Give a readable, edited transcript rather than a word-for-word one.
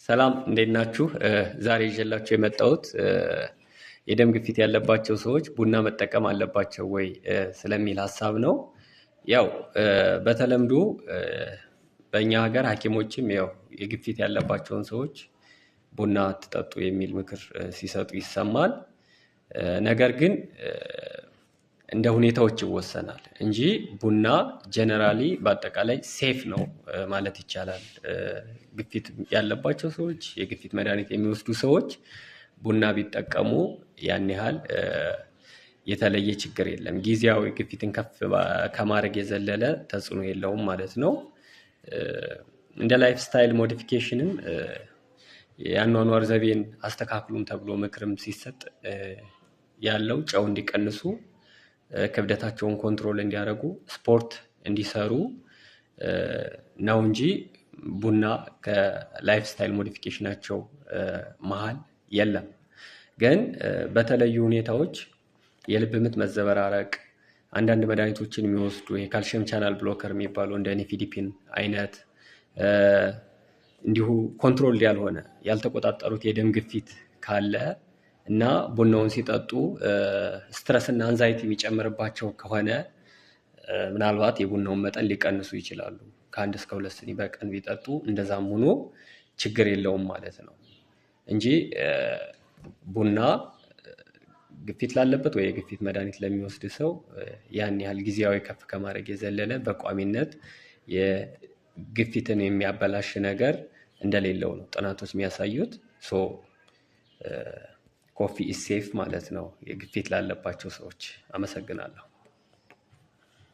ሰላም እንዴት ናችሁ? ዛሬ ይዤላችሁ የመጣሁት የደም ግፊት ያለባቸው ሰዎች ቡና መጠቀም አለባቸው ወይ ስለሚል ሀሳብ ነው። ያው በተለምዶ በእኛ ሀገር ሐኪሞችም ያው የግፊት ያለባቸውን ሰዎች ቡና አትጠጡ የሚል ምክር ሲሰጡ ይሰማል። ነገር ግን እንደ ሁኔታዎች ይወሰናል እንጂ ቡና ጀነራሊ በአጠቃላይ ሴፍ ነው ማለት ይቻላል። ግፊት ያለባቸው ሰዎች የግፊት መድኃኒት የሚወስዱ ሰዎች ቡና ቢጠቀሙ ያን ያህል የተለየ ችግር የለም። ጊዜያዊ ግፊትን ከፍ ከማድረግ የዘለለ ተጽዕኖ የለውም ማለት ነው። እንደ ላይፍ ስታይል ሞዲፊኬሽንም የአኗኗር ዘይቤን አስተካክሉም ተብሎ ምክርም ሲሰጥ ያለው ጨው እንዲቀንሱ፣ ክብደታቸውን ኮንትሮል እንዲያደርጉ፣ ስፖርት እንዲሰሩ ነው እንጂ ቡና ከላይፍ ስታይል ሞዲፊኬሽናቸው መሃል የለም። ግን በተለዩ ሁኔታዎች የልብ ምት መዘበራረቅ፣ አንዳንድ መድኃኒቶችን የሚወስዱ የካልሽየም ቻናል ብሎከር የሚባሉ እንደ ኒፊዲፒን አይነት እንዲሁ ኮንትሮል ያልሆነ ያልተቆጣጠሩት የደም ግፊት ካለ እና ቡናውን ሲጠጡ ስትረስ እና አንዛይቲ የሚጨምርባቸው ከሆነ ምናልባት የቡናውን መጠን ሊቀንሱ ይችላሉ። ከ1 እስከ 2 ሲኒ በቀን ቢጠጡ እንደዛም ሆኖ ችግር የለውም ማለት ነው እንጂ ቡና ግፊት ላለበት ወይ የግፊት መድኃኒት ለሚወስድ ሰው ያን ያህል ጊዜያዊ ከፍ ከማድረግ የዘለለ በቋሚነት የግፊትን የሚያበላሽ ነገር እንደሌለው ነው ጥናቶች የሚያሳዩት። ኮፊ ኢዝ ሴፍ ማለት ነው የግፊት ላለባቸው ሰዎች። አመሰግናለሁ።